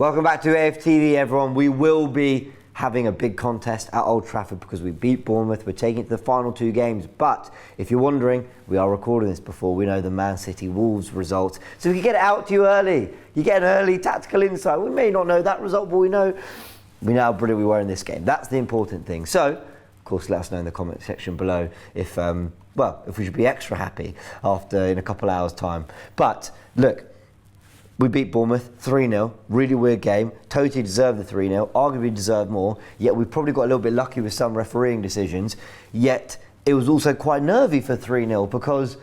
Welcome back to AFTV, everyone. We will be having a big contest at Old Trafford because we beat Bournemouth. We're taking it to the final 2 games. But if you're wondering, we are recording this before we know the Man City Wolves result. So we can get it out to you early. You get an early tactical insight. We may not know that result, but we know how brilliant we were in this game. That's the important thing. So, of course, let us know in the comment section below if we should be extra happy in a couple hours' time. But look, we beat Bournemouth 3-0, really weird game, totally deserved the 3-0, arguably deserved more, yet we probably got a little bit lucky with some refereeing decisions, yet it was also quite nervy for 3-0 because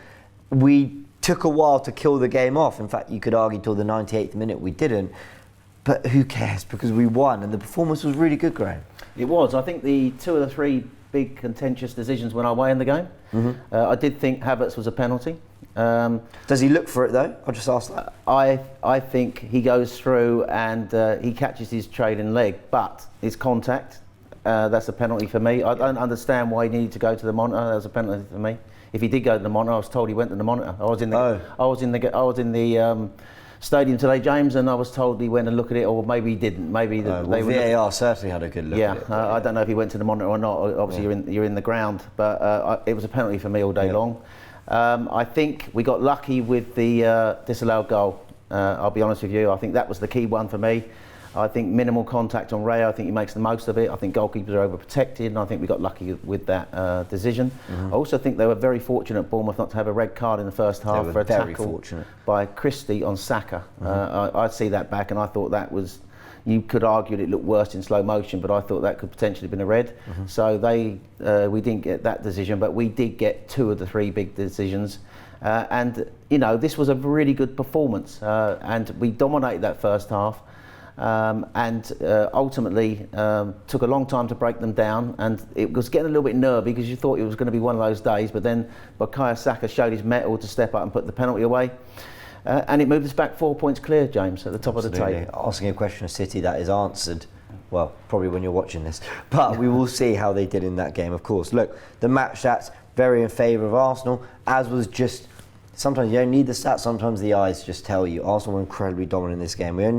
we took a while to kill the game off. In fact, you could argue till the 98th minute we didn't, but who cares because we won and the performance was really good, Graham. It was. I think the 2 of the 3 big contentious decisions went our way in the game. I did think Havertz was a penalty. Does he look for it though? I'll just ask that. I think he goes through and he catches his trailing leg, but his contact, that's a penalty for me. I don't understand why he needed to go to the monitor. That was a penalty for me. If he did go to the monitor, I was told he went to the monitor. I was in the stadium today, James, and I was told he went and looked at it, or maybe he didn't. Maybe VAR certainly had a good look at it. I don't know if he went to the monitor or not. Obviously, you're in the ground, but it was a penalty for me all day long. I think we got lucky with the disallowed goal. I'll be honest with you. I think that was the key one for me. I think minimal contact on Ray. I think he makes the most of it. I think goalkeepers are overprotected, and I think we got lucky with that decision. I also think they were very fortunate, Bournemouth, not to have a red card in the first half for a tackle by Christie on Saka. I see that back, and I thought that was. You could argue that it looked worse in slow motion, but I thought that could potentially have been a red. So we didn't get that decision, but we did get 2 of the 3 big decisions. And this was a really good performance, and we dominated that first half. And ultimately took a long time to break them down, and it was getting a little bit nervy because you thought it was going to be one of those days, but then Bukayo Saka showed his mettle to step up and put the penalty away. And it moved us back 4 points clear, James, at the top of the table. Asking a question of City that is answered, well, probably when you're watching this. But we will see how they did in that game, of course. Look, the match stats, very in favour of Arsenal, as was just... Sometimes you don't need the stats, sometimes the eyes just tell you. Arsenal were incredibly dominant in this game. I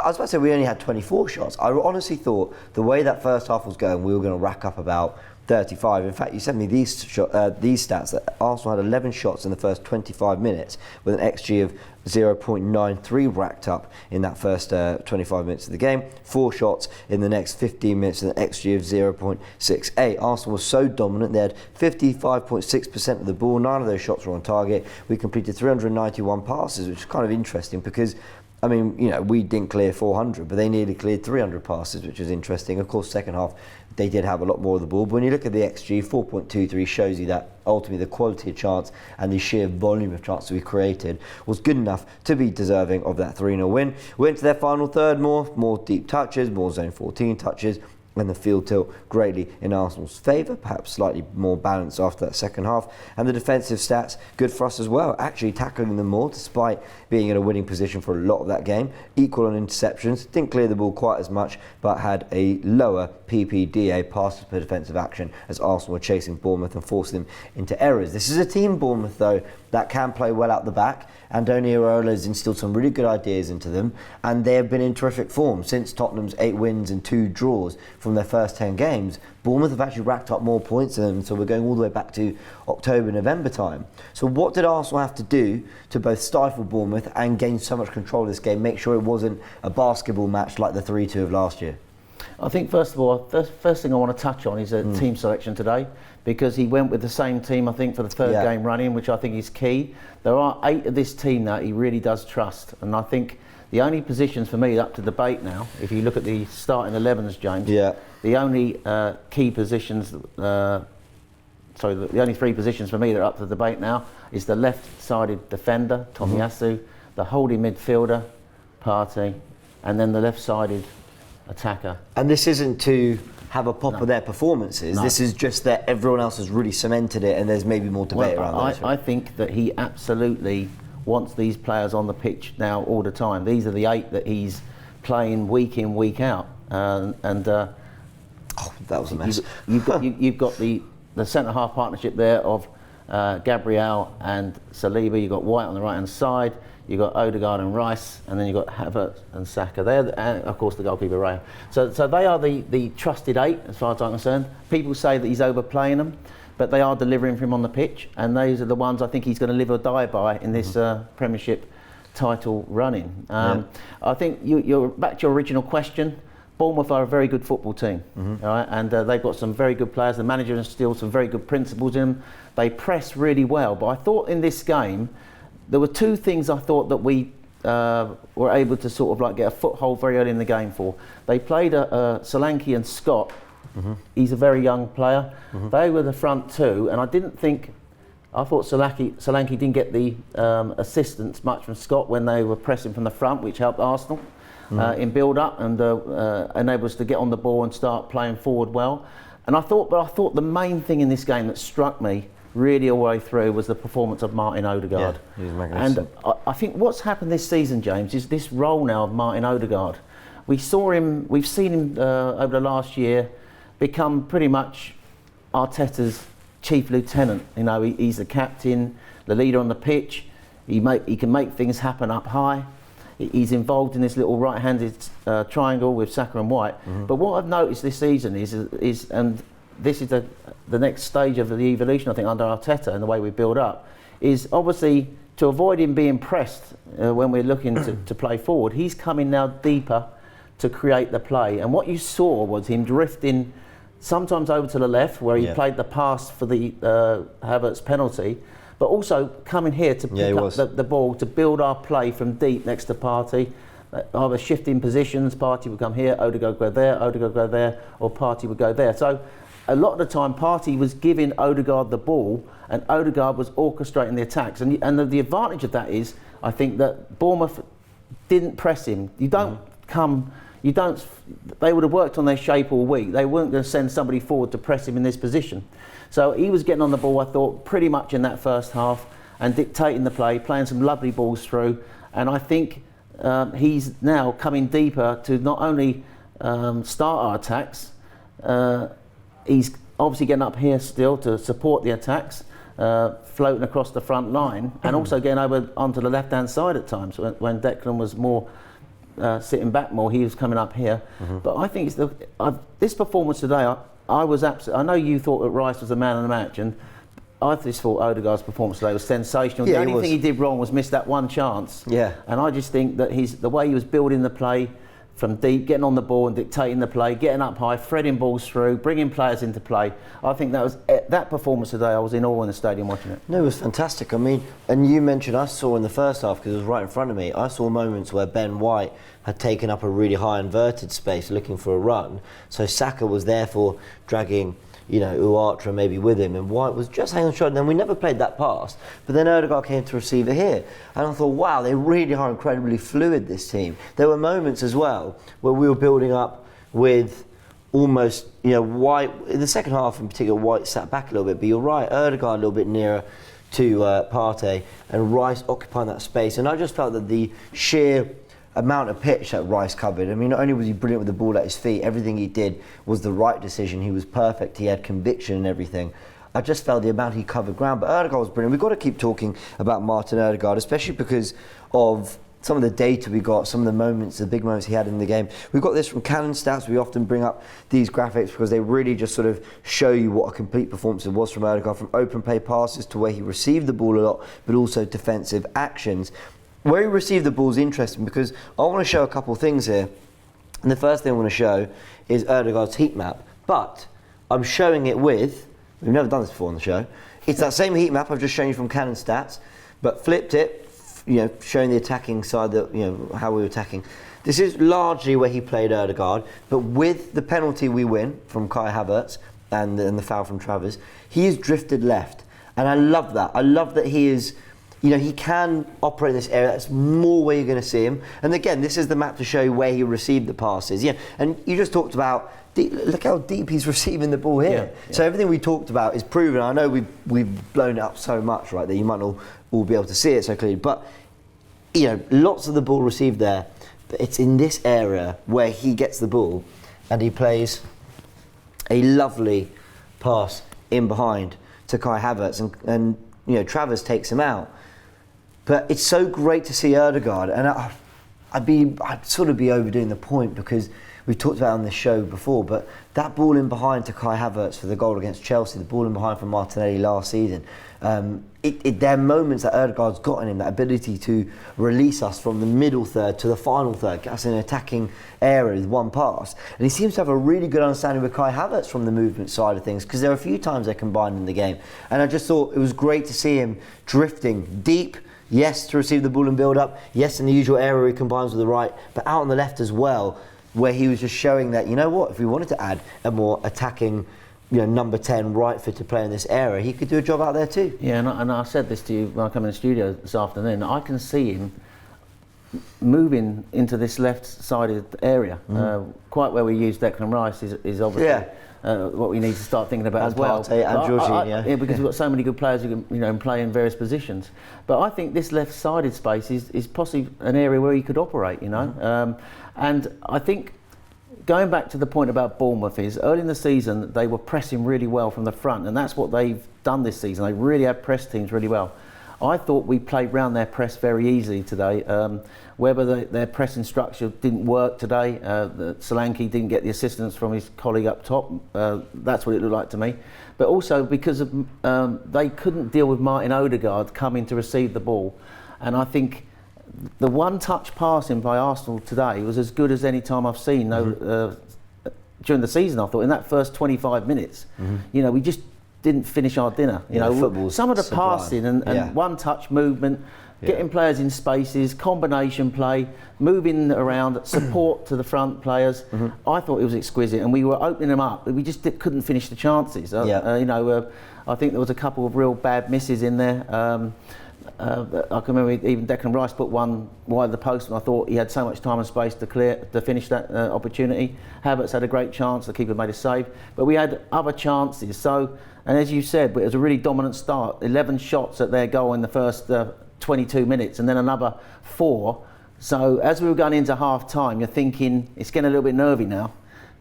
was about to say we only had 24 shots. I honestly thought the way that first half was going, we were going to rack up about 35. In fact, you sent me these stats that Arsenal had 11 shots in the first 25 minutes with an XG of 0.93 racked up in that first 25 minutes of the game. 4 shots in the next 15 minutes with an XG of 0.68. Arsenal was so dominant, they had 55.6% of the ball. 9 of those shots were on target. We completed 391 passes, which is kind of interesting because we didn't clear 400, but they nearly cleared 300 passes, which is interesting. Of course, second half, they did have a lot more of the ball. But when you look at the XG, 4.23 shows you that ultimately the quality of chance and the sheer volume of chances we created was good enough to be deserving of that 3-0 win. We went to their final third, more deep touches, more zone 14 touches, and the field tilt greatly in Arsenal's favour, perhaps slightly more balanced after that second half. And the defensive stats, good for us as well, actually tackling them more despite being in a winning position for a lot of that game. Equal on interceptions, didn't clear the ball quite as much, but had a lower PPDA, passes per defensive action, as Arsenal were chasing Bournemouth and forcing them into errors. This is a team, Bournemouth, though, that can play well out the back. Andoni Iraola has instilled some really good ideas into them, and they have been in terrific form since Tottenham's 8 wins and 2 draws from their first 10 games. Bournemouth have actually racked up more points than them, so we're going all the way back to October, November time. So what did Arsenal have to do to both stifle Bournemouth and gain so much control of this game, make sure it wasn't a basketball match like the 3-2 of last year? I think, first of all, the first thing I want to touch on is team selection today, because he went with the same team, I think, for the third game running, which I think is key. There are 8 of this team that he really does trust, and I think the only positions for me up to debate now, if you look at the starting 11s, James, the only key positions, the only 3 positions for me that are up to debate now is the left-sided defender, Tomiyasu, the holding midfielder, Partey, and then the left-sided attacker. And this isn't to have a pop of their performances. This is just that everyone else has really cemented it, and there's maybe more debate around this. I think that he absolutely wants these players on the pitch now all the time. These are the 8 that he's playing week in, week out, that was a mess. You've got the centre half partnership there of Gabriel and Saliba. You've got White on the right-hand side. You've got Odegaard and Rice, and then you've got Havertz and Saka. And of course the goalkeeper Raya. So they are the trusted 8 as far as I'm concerned. People say that he's overplaying them, but they are delivering for him on the pitch, and those are the ones I think he's going to live or die by in this Premiership title running. I think you're back to your original question. Bournemouth are a very good football team, all right? And they've got some very good players. The manager has still some very good principles in them. They press really well, but I thought in this game there were 2 things I thought that we were able to sort of like get a foothold very early in the game for. They played Solanke and Scott. He's a very young player. They were the front 2, and I thought Solanke didn't get the assistance much from Scott when they were pressing from the front, which helped Arsenal in build-up and enabled us to get on the ball and start playing forward well. And I thought the main thing in this game that struck me really all the way through was the performance of Martin Odegaard. Yeah, he's magnificent. And I think what's happened this season, James, is this role now of Martin Odegaard. We've seen him over the last year become pretty much Arteta's chief lieutenant. You know, he's the captain, the leader on the pitch. He can make things happen up high. He's involved in this little right-handed triangle with Saka and White. But what I've noticed this season is and this is the next stage of the evolution, I think, under Arteta and the way we build up, is obviously to avoid him being pressed when we're looking to play forward. He's coming now deeper to create the play. And what you saw was him drifting sometimes over to the left, where he played the pass for the Havertz penalty, but also coming here to pick up the ball, to build our play from deep next to Partey. Either shifting positions, Partey would come here, Odegaard go there, Odegaard go there, or Partey would go there. So a lot of the time Partey was giving Odegaard the ball and Odegaard was orchestrating the attacks. And the advantage of that is, I think, that Bournemouth didn't press him. They would have worked on their shape all week. They weren't going to send somebody forward to press him in this position. So he was getting on the ball, I thought, pretty much in that first half and dictating the play, playing some lovely balls through. And I think he's now coming deeper to not only start our attacks, he's obviously getting up here still to support the attacks, floating across the front line, and also getting over onto the left-hand side at times when Declan was more sitting back more. He was coming up here. But I think this performance today, I was absolutely. I know you thought that Rice was the man of the match, and I just thought Odegaard's performance today was sensational. The only thing he did wrong was miss that one chance. And I just think that the way he was building the play from deep, getting on the ball and dictating the play, getting up high, threading balls through, bringing players into play. I think that performance today, I was in awe in the stadium watching it. No, it was fantastic. I mean, and you mentioned, I saw in the first half, because it was right in front of me, I saw moments where Ben White had taken up a really high inverted space looking for a run. So Saka was therefore dragging, Uatra maybe with him, and White was just hanging on shot. And then we never played that pass, but then Odegaard came to receive it here, and I thought, wow, they really are incredibly fluid, this team. There were moments as well where we were building up with almost, White in the second half in particular. White sat back a little bit, but you're right, Odegaard a little bit nearer to Partey, and Rice occupying that space. And I just felt that the sheer amount of pitch that Rice covered, I mean, not only was he brilliant with the ball at his feet, everything he did was the right decision. He was perfect, he had conviction and everything. I just felt the amount he covered ground. But Odegaard was brilliant. We've got to keep talking about Martin Odegaard, especially because of some of the data we got, some of the moments, the big moments he had in the game. We've got this from Cannon Stats. We often bring up these graphics because they really just sort of show you what a complete performance it was from Odegaard, from open play passes to where he received the ball a lot, but also defensive actions. Where he received the ball is interesting because I want to show a couple of things here. And the first thing I want to show is Odegaard's heat map. But I'm showing it with, we've never done this before on the show, it's that same heat map I've just shown you from Cannon Stats, but flipped it, showing the attacking side, how we were attacking. This is largely where he played Odegaard, but with the penalty we win from Kai Havertz and the foul from Travers, he is drifted left. And I love that. I love that he is, he can operate in this area. That's more where you're going to see him. And again, this is the map to show you where he received the passes. Yeah, and you just talked about, look how deep he's receiving the ball here. Yeah. So everything we talked about is proven. I know we've blown it up so much, right, that you might not all be able to see it so clearly. But, lots of the ball received there. But it's in this area where he gets the ball and he plays a lovely pass in behind to Kai Havertz, and Travers takes him out. But it's so great to see Ødegaard, and I'd sort of be overdoing the point because we've talked about it on this show before, but that ball in behind to Kai Havertz for the goal against Chelsea, the ball in behind from Martinelli last season, there are moments that Ødegaard's got in him, that ability to release us from the middle third to the final third, get us in an attacking area with one pass. And he seems to have a really good understanding with Kai Havertz from the movement side of things, because there are a few times they're combined in the game. And I just thought it was great to see him drifting deep, yes, to receive the ball and build up, yes, in the usual area he combines with the right, but out on the left as well, where he was just showing that, if we wanted to add a more attacking, number 10 right-footed player in this area, he could do a job out there too. Yeah, and I said this to you when I come in the studio this afternoon. I can see him moving into this left-sided area, quite where we use Declan Rice is obviously what we need to start thinking about as well. Partey and Jorginho. Yeah, because we've got so many good players who can play in various positions. But I think this left-sided space is possibly an area where he could operate. And I think, going back to the point about Bournemouth, is early in the season they were pressing really well from the front, and that's what they've done this season. They really have pressed teams really well. I thought we played round their press very easily today. Whether their pressing structure didn't work today, Solanke didn't get the assistance from his colleague up top. That's what it looked like to me. But also because they couldn't deal with Martin Ødegaard coming to receive the ball, and I think the one-touch passing by Arsenal today was as good as any time I've seen during the season. I thought in that first 25 minutes, we just didn't finish our dinner. Some of the sublime. Passing and one-touch movement, getting players in spaces, combination play, moving around, support to the front players. I thought it was exquisite, and we were opening them up, but we just couldn't finish the chances. I think there was a couple of real bad misses in there. I can remember even Declan Rice put one wide of the post, and I thought he had so much time and space to finish that opportunity. Havertz had a great chance, the keeper made a save, but we had other chances. So, and as you said, it was a really dominant start. 11 shots at their goal in the first 22 minutes, and then another 4. So as we were going into half time, you're thinking it's getting a little bit nervy now,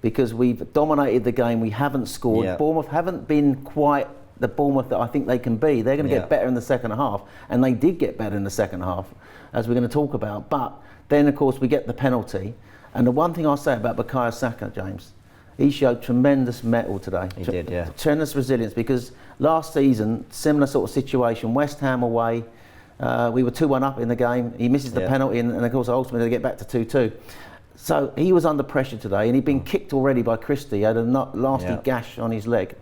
because we've dominated the game, we haven't scored. Bournemouth haven't been quite the Bournemouth that I think they can be. They're going to get better in the second half, and they did get better in the second half, as we're going to talk about. But then, of course, we get the penalty, and the one thing I'll say about Bukayo Saka, James, he showed tremendous mettle today. He did, yeah. Tremendous resilience, because last season, similar sort of situation, West Ham away, we were 2-1 up in the game. He misses the penalty, and of course, ultimately they get back to 2-2. So he was under pressure today, and he'd been kicked already by Christie. He had a nasty gash on his leg.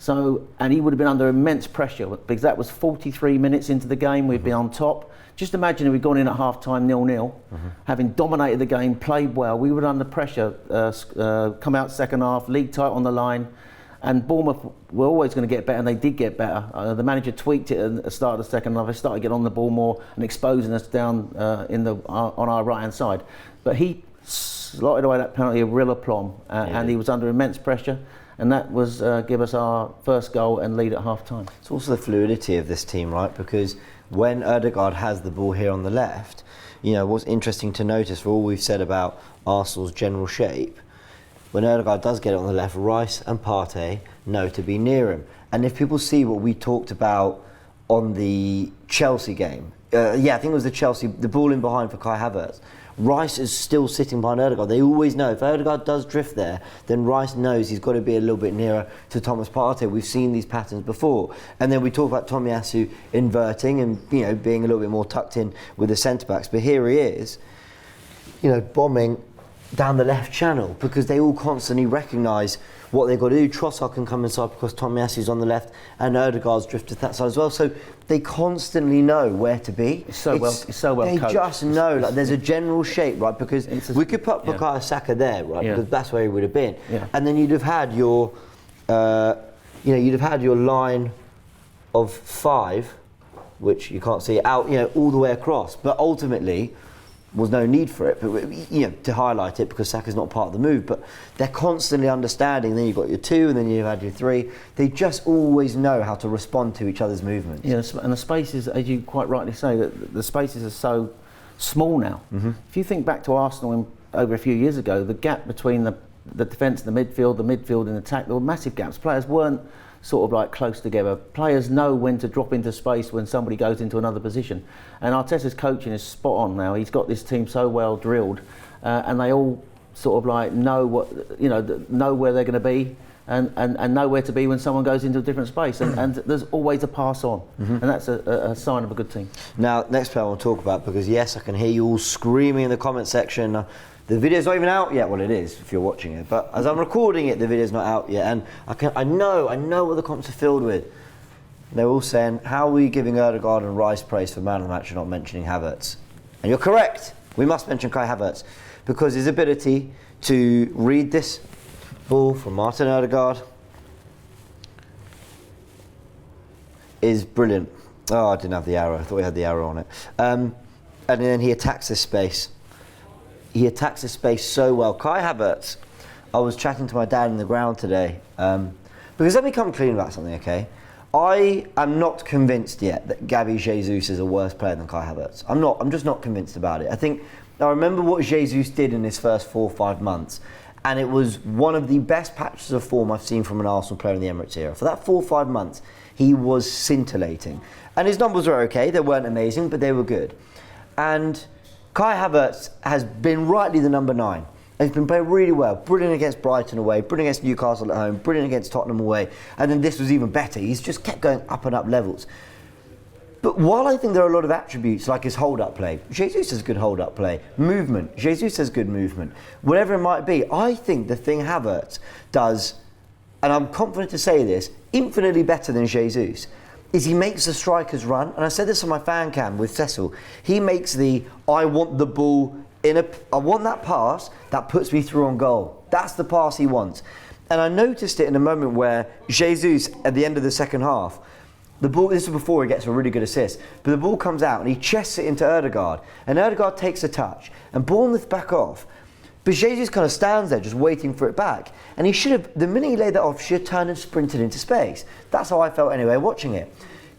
So, and he would have been under immense pressure, because that was 43 minutes into the game. We'd been on top. Just imagine if we'd gone in at half-time 0-0, having dominated the game, played well. We were under pressure, come out second half, league title on the line, and Bournemouth were always going to get better, and they did get better. The manager tweaked it at the start of the second half. They started getting on the ball more and exposing us down on our right-hand side. But he slotted away that penalty with real aplomb, and he was under immense pressure. And that was give us our first goal and lead at half-time. It's also the fluidity of this team, right? Because when Ødegaard has the ball here on the left, what's interesting to notice, for all we've said about Arsenal's general shape, when Ødegaard does get it on the left, Rice and Partey know to be near him. And if people see what we talked about on the Chelsea game, I think it was the ball in behind for Kai Havertz, Rice is still sitting behind Ødegaard. They always know if Ødegaard does drift there, then Rice knows he's got to be a little bit nearer to Thomas Partey. We've seen these patterns before. And then we talk about Tomiyasu inverting and being a little bit more tucked in with the centre backs. But here he is, bombing down the left channel, because they all constantly recognise what they've got to do. Trossard can come inside because Tomiyasu's on the left, and Ødegaard's drifted that side as well. So they constantly know where to be. It's so well They coached. just know, there's a general shape, right? Because we could put Bukayo Saka there, right? Because that's where he would have been. And then you'd have had your, line of 5, which you can't see out, all the way across. But ultimately, was no need for it, but to highlight it, because Saka's not part of the move. But they're constantly understanding. Then you've got your 2, and then you've had your 3. They just always know how to respond to each other's movements. Yeah, and the spaces, as you quite rightly say, that the spaces are so small now. If you think back to Arsenal over a few years ago, the gap between the defence and the midfield and attack, there were massive gaps. Players weren't sort of like close together. Players know when to drop into space when somebody goes into another position. And Arteta's coaching is spot on now. He's got this team so well drilled, and they all sort of like know know where they're going to be. And know where to be when someone goes into a different space, and there's always a pass on, and that's a sign of a good team. Now, next player I want to talk about, because yes, I can hear you all screaming in the comment section. The video's not even out yet. Well, it is if you're watching it, but as I'm recording it, the video's not out yet, and I know what the comments are filled with. They're all saying, "How are we giving Ødegaard and Rice praise for man of the match and not mentioning Havertz?" And you're correct. We must mention Kai Havertz because his ability to read this ball from Martin Ødegaard is brilliant. Oh, I didn't have the arrow. I thought we had the arrow on it. And then he attacks this space. He attacks this space so well. Kai Havertz, I was chatting to my dad in the ground today, because let me come clean about something, okay? I am not convinced yet that Gabby Jesus is a worse player than Kai Havertz. I'm just not convinced about it. I remember what Jesus did in his first 4 or 5 months, and it was one of the best patches of form I've seen from an Arsenal player in the Emirates era. For that 4 or 5 months, he was scintillating. And his numbers were okay, they weren't amazing, but they were good. And Kai Havertz has been rightly the number 9. He's been playing really well, brilliant against Brighton away, brilliant against Newcastle at home, brilliant against Tottenham away, and then this was even better. He's just kept going up and up levels. But while I think there are a lot of attributes like his hold-up play, Jesus has good hold-up play, movement, Jesus has good movement, whatever it might be, I think the thing Havertz does, and I'm confident to say this, infinitely better than Jesus, is he makes the strikers run. And I said this on my fan cam with Cecil. He makes I want the ball I want that pass that puts me through on goal. That's the pass he wants. And I noticed it in a moment where Jesus, at the end of the second half, the ball, this is before he gets a really good assist, but the ball comes out and he chests it into Ødegaard, and Ødegaard takes a touch, and Bournemouth back off. But Jesus kind of stands there just waiting for it back. And he should have, the minute he laid that off, should have turned and sprinted into space. That's how I felt anyway watching it.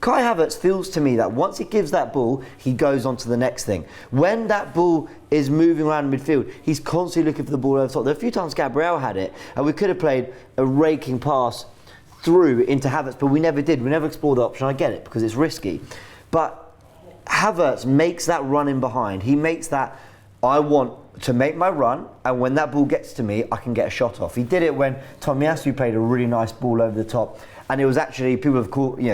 Kai Havertz feels to me that once he gives that ball, he goes on to the next thing. When that ball is moving around midfield, he's constantly looking for the ball over the top. There are a few times Gabriel had it, and we could have played a raking pass through into Havertz, but we never did. We never explored the option. I get it, because it's risky. But Havertz makes that run in behind. He makes that, I want to make my run, and when that ball gets to me, I can get a shot off. He did it when Tomiyasu played a really nice ball over the top, and it was actually, people have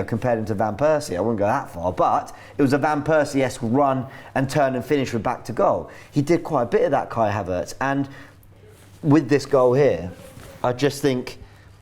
compared him to Van Persie. I wouldn't go that far, but it was a Van Persie-esque run and turn and finish with back to goal. He did quite a bit of that, Kai Havertz, and with this goal here, I just think,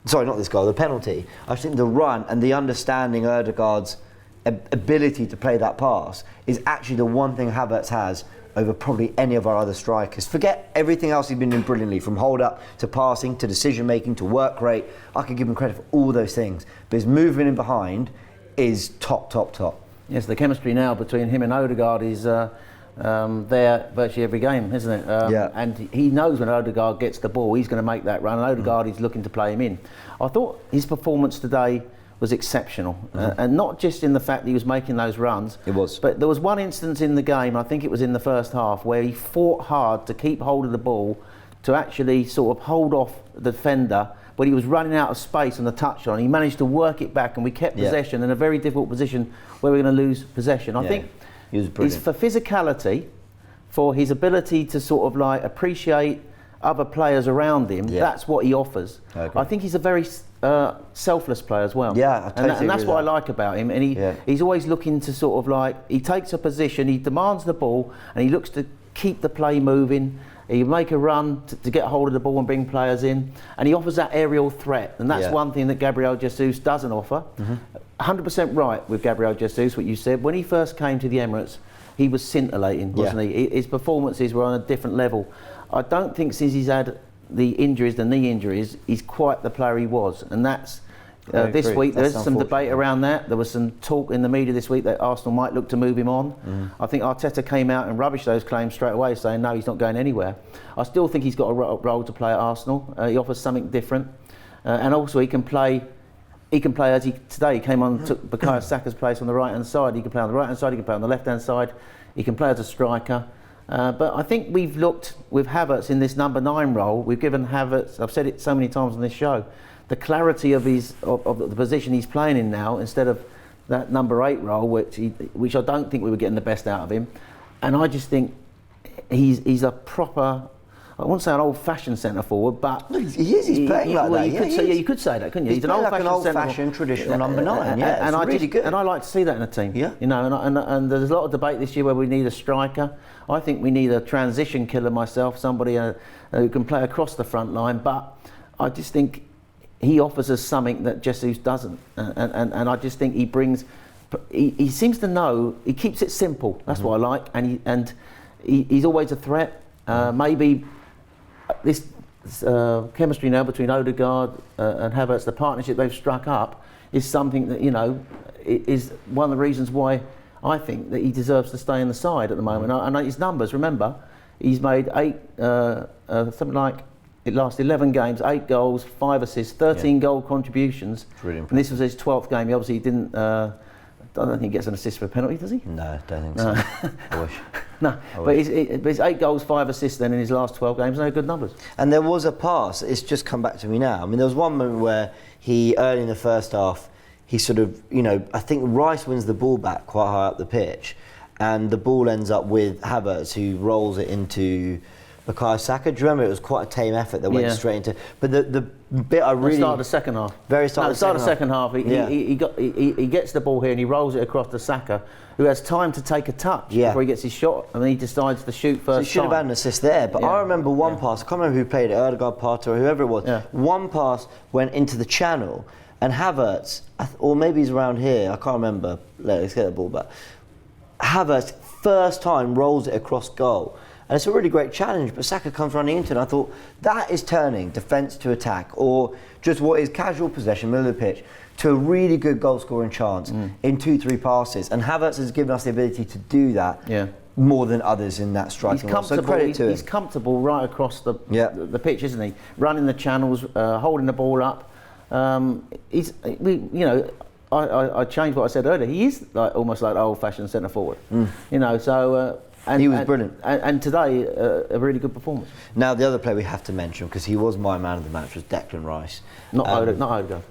sorry, not this goal, the penalty, I think the run and the understanding Ødegaard's ability to play that pass is actually the one thing Havertz has over probably any of our other strikers. Forget everything else he's been doing brilliantly, from hold-up to passing to decision-making to work rate. I could give him credit for all those things. But his movement in behind is top, top, top. Yes, the chemistry now between him and Ødegaard is there virtually every game, isn't it? Yeah. And he knows when Ødegaard gets the ball, he's going to make that run, and Ødegaard is looking to play him in. I thought his performance today was exceptional, and not just in the fact that he was making those runs. It was. But there was one instance in the game, I think it was in the first half, where he fought hard to keep hold of the ball, to actually sort of hold off the defender, but he was running out of space on the touchline. He managed to work it back, and we kept possession in a very difficult position where we're going to lose possession. I think he was brilliant. He's for physicality, for his ability to sort of like appreciate other players around him. That's what he offers. I think he's a very selfless player as well. Yeah, I totally and that's agree what with I like about him. And he's always looking to sort of like, he takes a position, he demands the ball, and he looks to keep the play moving. He make a run to get hold of the ball and bring players in, and he offers that aerial threat, and that's one thing that Gabriel Jesus doesn't offer. 100% right with Gabriel Jesus, what you said. When he first came to the Emirates, he was scintillating, wasn't he? His performances were on a different level. I don't think since he's had the injuries, the knee injuries, he's quite the player he was, and that's this week. There's some debate around that. There was some talk in the media this week that Arsenal might look to move him on. I think Arteta came out and rubbished those claims straight away, saying no, he's not going anywhere. I still think he's got a role to play at Arsenal. He offers something different, and also he can play. He can play as today. He came on, took Bukayo Saka's place on the right hand side. He can play on the right hand side. He can play on the left hand side. He can play as a striker. But I think we've looked with Havertz in this number 9 role. We've given Havertz, I've said it so many times on this show, the clarity of the position he's playing in now, instead of that number 8 role, which I don't think we were getting the best out of him. And I just think he's a proper, I wouldn't say an old-fashioned centre forward, but he is. He's playing like that. You could say that, couldn't you? He's an old-fashioned traditional number 9. Yeah, and it's really good. And I like to see that in a team. Yeah. You know, and there's a lot of debate this year where we need a striker. I think we need a transition killer myself, somebody who can play across the front line. But I just think he offers us something that Jesus doesn't, and I just think he brings. He seems to know. He keeps it simple. That's what I like, and he's always a threat. Maybe this chemistry now between Odegaard and Havertz, the partnership they've struck up, is something that is one of the reasons why I think that he deserves to stay in the side at the moment. And his numbers, remember, he's made 8, something like it last 11 games, 8 goals, 5 assists, 13 goal contributions. Really and this was his 12th game. He obviously didn't. I don't think he gets an assist for a penalty, does he? No, don't think so. I wish. No, but it's 8 goals, 5 assists then in his last 12 games. No good numbers. And there was a pass. It's just come back to me now. I mean, there was one moment where he, early in the first half, he sort of, I think Rice wins the ball back quite high up the pitch, and the ball ends up with Havertz, who rolls it into Bukayo Saka. Do you remember? It was quite a tame effort that went straight into. But the bit I really. The start of the second half. Start of the second half. He gets the ball here and he rolls it across to Saka, who has time to take a touch before he gets his shot, and then he decides to shoot first. So he should have had an assist there. But I remember one pass. I can't remember who played it, Odegaard, Partey, or whoever it was. Yeah. One pass went into the channel, and Havertz, or maybe he's around here. I can't remember. Let's get the ball back. Havertz, first time, rolls it across goal. And it's a really great challenge, but Saka comes running into it, and I thought, that is turning defence to attack, or just what is casual possession, middle of the pitch, to a really good goal-scoring chance in 2-3 passes. And Havertz has given us the ability to do that more than others in that striking role. So credit to him. He's comfortable right across the pitch, isn't he? Running the channels, holding the ball up. I changed what I said earlier. He is almost like old-fashioned centre forward. And he was brilliant. And today, a really good performance. Now, the other player we have to mention, because he was my man of the match, was Declan Rice. Not Odegaard.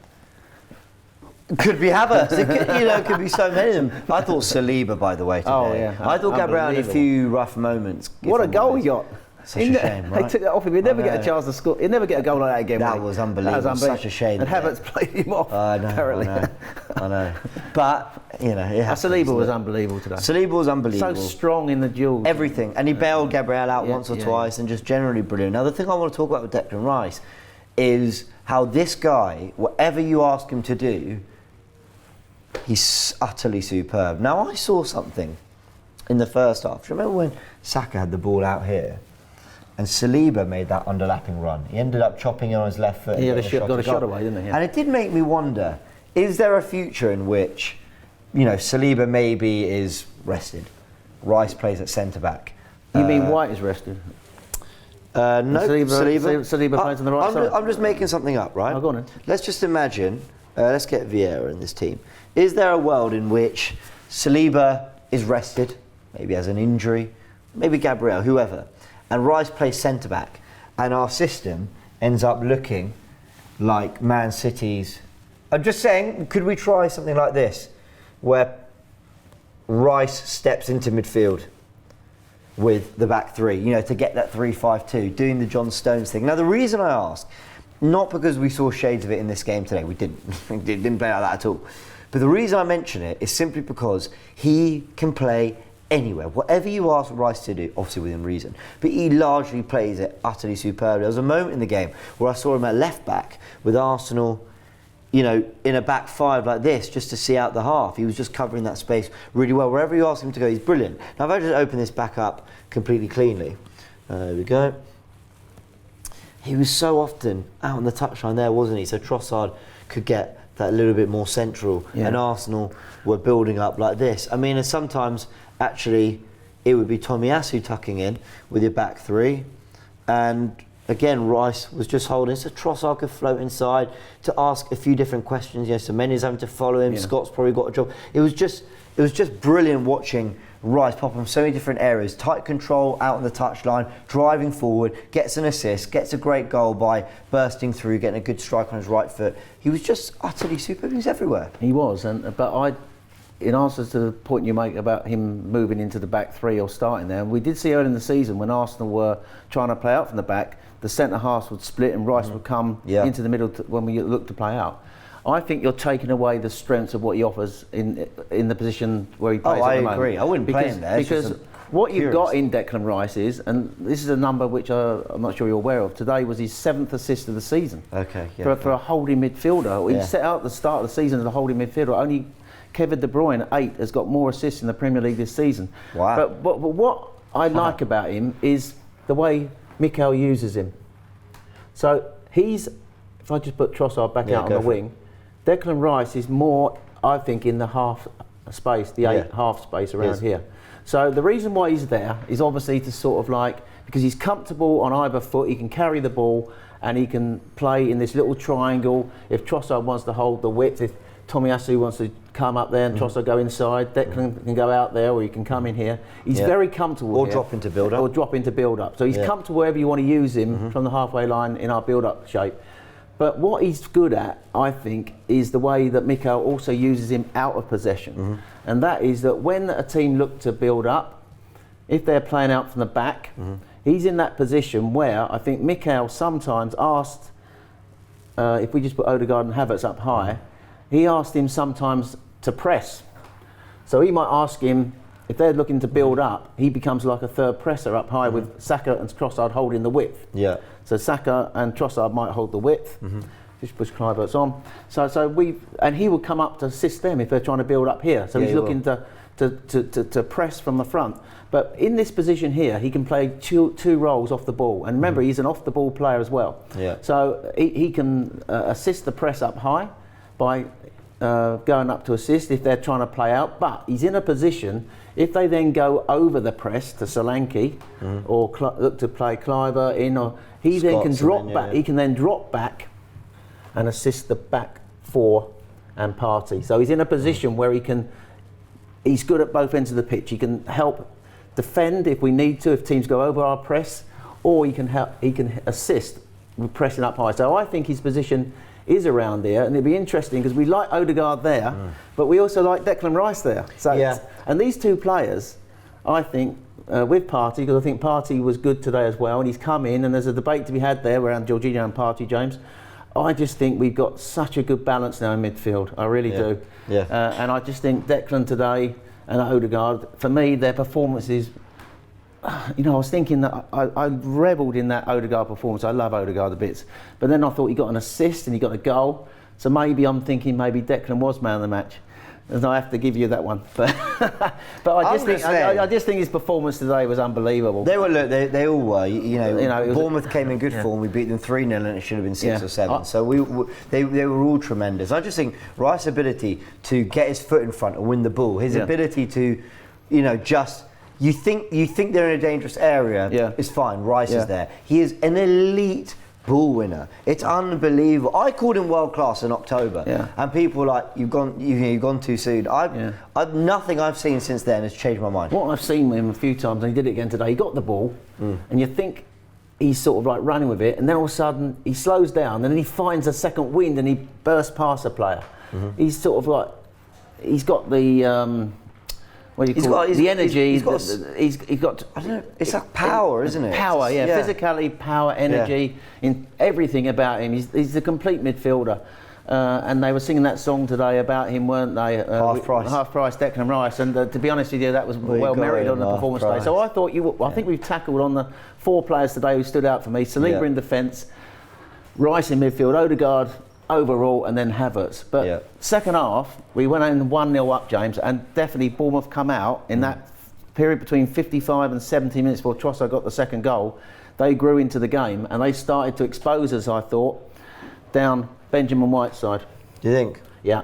Could be Havertz. It could be so many of them. I thought Saliba, by the way, today. Oh, yeah. I thought Gabriel had a few rough moments. What a goal he got. Such a shame, right? They took that off him. He'd never get a chance to score. He'd never get a goal like that again. That was unbelievable. Such a shame. And Havertz played him off. I know. But, Saliba was unbelievable today. Saliba was unbelievable. So strong in the duels. Everything. And he bailed Gabriel out once or twice, and just generally brilliant. Now, the thing I want to talk about with Declan Rice is how this guy, whatever you ask him to do, he's utterly superb. Now, I saw something in the first half. Do you remember when Saka had the ball out here and Saliba made that underlapping run? He ended up chopping it on his left foot. He got a shot away, didn't he? Yeah. And it did make me wonder, is there a future in which, Saliba maybe is rested, Rice plays at centre-back? You mean White is rested? No, Saliba plays on the right side? I'm just making something up, right? Oh, go on then. Let's just imagine, let's get Vieira in this team. Is there a world in which Saliba is rested, maybe has an injury, maybe Gabriel, whoever, and Rice plays centre-back, and our system ends up looking like Man City's? I'm just saying, could we try something like this, where Rice steps into midfield with the back three, to get that 3-5-2, doing the John Stones thing? Now, the reason I ask, not because we saw shades of it in this game today, we didn't. It didn't play like that at all. But the reason I mention it is simply because he can play anywhere. Whatever you ask Rice to do, obviously within reason, but he largely plays it utterly superbly. There was a moment in the game where I saw him at left back with Arsenal, in a back five like this, just to see out the half. He was just covering that space really well. Wherever you ask him to go, he's brilliant. Now, if I just open this back up completely cleanly, there we go. He was so often out on the touchline there, wasn't he? So Trossard could get that little bit more central, and Arsenal were building up like this. I mean, and sometimes actually it would be Tomiyasu tucking in with your back three, and again Rice was just holding, so Trossard could float inside to ask a few different questions. So Mendy's having to follow him. Scott's probably got a job. It was just brilliant watching Rice pop from so many different areas, tight control out on the touchline, driving forward, gets an assist, gets a great goal by bursting through, getting a good strike on his right foot. He was just utterly superb. He was everywhere. He was, in answer to the point you make about him moving into the back three or starting there, we did see early in the season when Arsenal were trying to play out from the back, the centre halves would split and Rice would come into the middle when we look to play out. I think you're taking away the strengths of what he offers in the position where he plays at the moment. I agree. I wouldn't play him there. Because what you've got in Declan Rice is, and this is a number which I'm not sure you're aware of, today was his 7th assist of the season. Okay. Yeah, for a holding midfielder. He set out at the start of the season as a holding midfielder. Only Kevin De Bruyne, 8, has got more assists in the Premier League this season. Wow. But what I like about him is the way Mikel uses him. So if I just put Trossard back out on the wing, Declan Rice is more, I think, in the half space, the 8 half space around here. So the reason why he's there is obviously to sort of because he's comfortable on either foot, he can carry the ball and he can play in this little triangle. If Trossard wants to hold the width, if Tomiyasu wants to come up there and Trossard go inside, Declan can go out there or he can come in here. He's very comfortable or here. drop into build up. So he's comfortable wherever you want to use him from the halfway line in our build-up shape. But what he's good at, I think, is the way that Mikel also uses him out of possession. And that is that when a team look to build up, if they're playing out from the back, he's in that position where I think Mikel sometimes asked, if we just put Odegaard and Havertz up high, he asked him sometimes to press. So he might ask him, if they're looking to build up, he becomes like a third presser up high with Saka and Trossard holding the width. Yeah. So Saka and Trossard might hold the width. Just push Kluivert's on. And he would come up to assist them if they're trying to build up here. So he's looking to press from the front. But in this position here, he can play two roles off the ball. And remember, he's an off the ball player as well. Yeah. So he can assist the press up high by going up to assist if they're trying to play out. But he's in a position, if they then go over the press to Solanke or look to play Kluivert in, or he then can drop back. He can then drop back and assist the back four and Partey. So he's in a position where he's good at both ends of the pitch. He can help defend if we need to, if teams go over our press, or he can assist with pressing up high. So I think his position is around there, and it'd be interesting because we like Odegaard there, but we also like Declan Rice there. So and these two players, I think, with Partey, because I think Partey was good today as well, and he's come in, and there's a debate to be had there around Jorginho and Partey, James. I just think we've got such a good balance now in midfield. I really do. Yeah. And I just think Declan today and Odegaard, for me, their performances. I was thinking that I revelled in that Odegaard performance. I love Odegaard a bit, but then I thought he got an assist and he got a goal. So maybe I'm thinking maybe Declan was man of the match. And I have to give you that one, but I just think his performance today was unbelievable. They were. They all were. Bournemouth came in good form. We beat them 3-0, and it should have been 6 or 7. So they were all tremendous. I just think Rice's ability to get his foot in front and win the ball, his ability to, just. You think they're in a dangerous area, it's fine. Rice is there. He is an elite ball winner. It's unbelievable. I called him world class in October, and people were like, "You've gone too soon." Nothing I've seen since then has changed my mind. What I've seen with him a few times, and he did it again today. He got the ball, and you think he's sort of like running with it, and then all of a sudden he slows down, and then he finds a second wind, and he bursts past a player. He's sort of like, he's got the. What do you call it? The energy. He's got. I don't know. It's like power, isn't it? Power, physicality, power, energy, in everything about him. He's a complete midfielder. And they were singing that song today about him, weren't they? Half price, Declan Rice. And to be honest with you, that was well merited on the performance day. So I thought I think we've tackled on the 4 players today who stood out for me. Saliba in defence, Rice in midfield, Odegaard overall, and then Havertz. But second half, we went in 1-0 up, James, and definitely Bournemouth come out in that period between 55 and 70 minutes before Trossard got the second goal. They grew into the game and they started to expose us, I thought, down Benjamin White's side. Do you think? Yeah.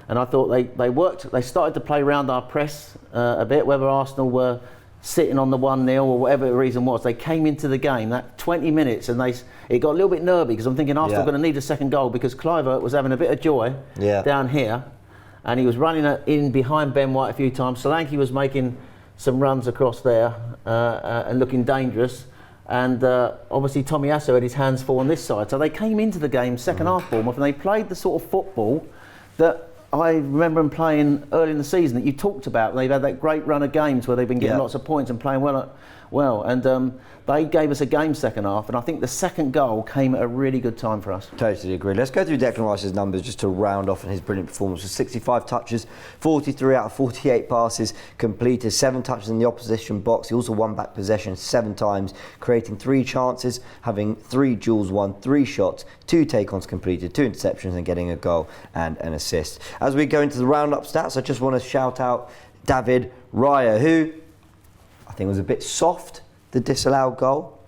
And I thought they started to play around our press a bit, whether Arsenal were sitting on the 1-0 or whatever the reason was. They came into the game, that 20 minutes, and it got a little bit nervy because I'm thinking Arsenal are going to need a second goal because Kluivert was having a bit of joy down here, and he was running in behind Ben White a few times. Solanke was making some runs across there and looking dangerous. And obviously Tommy Asso had his hands full on this side. So they came into the game second half Bournemouth, and they played the sort of football that I remember them playing early in the season that you talked about. They've had that great run of games where they've been getting lots of points and playing well. And they gave us a game second half, and I think the second goal came at a really good time for us. Totally agree. Let's go through Declan Rice's numbers just to round off on his brilliant performance. With 65 touches, 43 out of 48 passes completed, 7 touches in the opposition box. He also won back possession 7 times, creating 3 chances, having 3 duels won, 3 shots, 2 take-ons completed, 2 interceptions, and getting a goal and an assist. As we go into the roundup stats, I just want to shout out David Raya, who I think was a bit soft, the disallowed goal.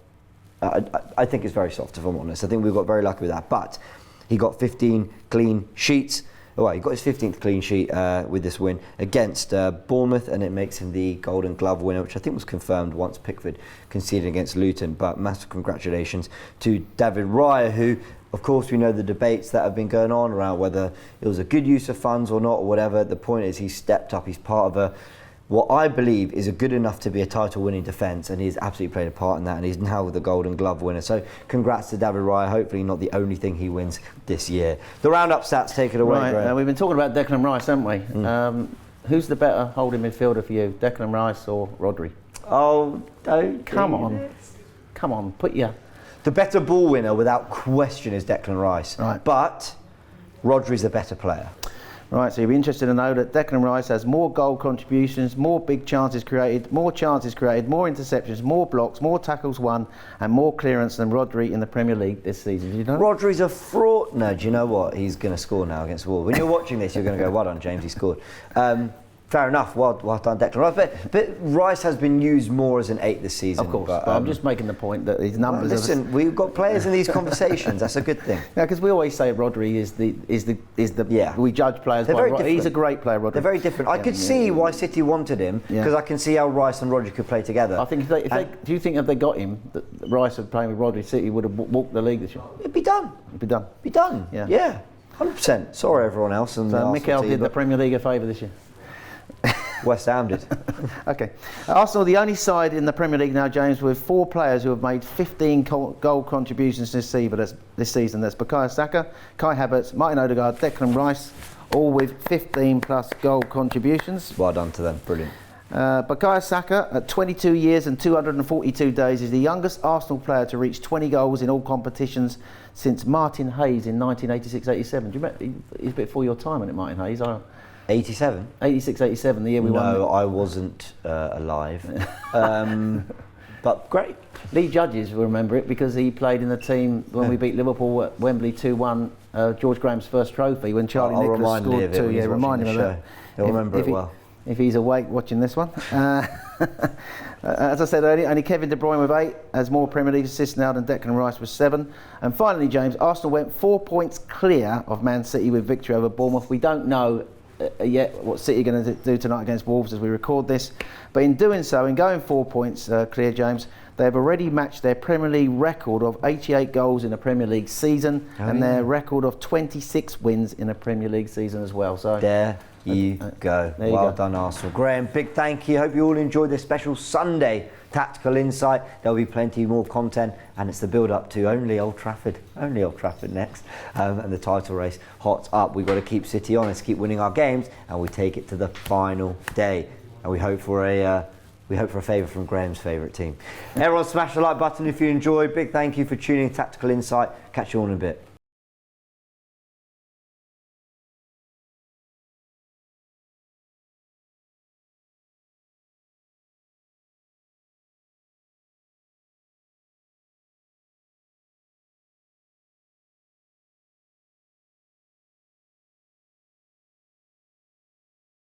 I think it's very soft, if I'm honest. I think we got very lucky with that. But he got 15 clean sheets. Well, he got his 15th clean sheet with this win against Bournemouth, and it makes him the Golden Glove winner, which I think was confirmed once Pickford conceded against Luton. But massive congratulations to David Raya, who, of course, we know the debates that have been going on around whether it was a good use of funds or not, or whatever. The point is, he's stepped up. He's part of what I believe is a good enough to be a title-winning defence, and he's absolutely played a part in that, and he's now the Golden Glove winner. So congrats to David Raya. Hopefully not the only thing he wins this year. The roundup stats, take it away, Right, we've been talking about Declan Rice, haven't we? Who's the better holding midfielder for you, Declan Rice or Rodri? Oh, don't Come on, put your... The better ball winner, without question, is Declan Rice. Right. But Rodri's a better player. Right, so you'll be interested to know that Declan Rice has more goal contributions, more big chances created, more interceptions, more blocks, more tackles won, and more clearance than Rodri in the Premier League this season. Did you know? Rodri's a fraud. No, do you know what? He's going to score now against Wolves. When you're watching this, you're going to go, well done, James, he scored. Fair enough, well done, Declan Rice. But Rice has been used more as an 8 this season. Of course, but I'm just making the point that his numbers... Well, listen, we've got players in these conversations, that's a good thing. Yeah, because we always say Rodri is the we judge players by Rodri. He's a great player, Rodri. They're very different. I could see why City wanted him, because I can see how Rice and Rodri could play together. I think do you think if they got him, that Rice would playing with Rodri, City would have walked the league this year? It'd be done. Be done. Yeah. 100%. Sorry, everyone else. And so Mikel did the Premier League a favour this year. West Ham did. Okay. Arsenal, the only side in the Premier League now, James, with 4 players who have made 15 goal contributions this season. That's Bukayo Saka, Kai Havertz, Martin Odegaard, Declan Rice, all with 15 plus goal contributions. Well done to them. Brilliant. Bukayo Saka, at 22 years and 242 days, is the youngest Arsenal player to reach 20 goals in all competitions since Martin Hayes in 1986-87. Do you remember? He's a bit before your time, isn't it, Martin Hayes? 87? 86-87, the year we won. No, I wasn't alive. But great. Lee Judges will remember it because he played in the team when we beat Liverpool at Wembley 2-1, George Graham's first trophy, when Charlie Nicholas scored 2. Yeah, remind him of that. He'll remember it well. If he's awake watching this one. As I said earlier, only Kevin De Bruyne with 8 has more Premier League assists now than Declan Rice with 7. And finally, James, Arsenal went 4 points clear of Man City with victory over Bournemouth. We don't know yet what City are going to do tonight against Wolves as we record this, but in doing so, in going 4 points clear, James, they have already matched their Premier League record of 88 goals in a Premier League season, their record of 26 wins in a Premier League season as well. So there you go. Well done, Arsenal. Graham, big thank you. Hope you all enjoyed this special Sunday Tactical Insight. There'll be plenty more content, and it's the build-up to only Old Trafford next, and the title race hot up. We've got to keep City honest, keep winning our games, and we take it to the final day. And we hope for a favour from Graham's favourite team. Everyone, smash the like button if you enjoyed. Big thank you for tuning in. Tactical Insight. Catch you all in a bit.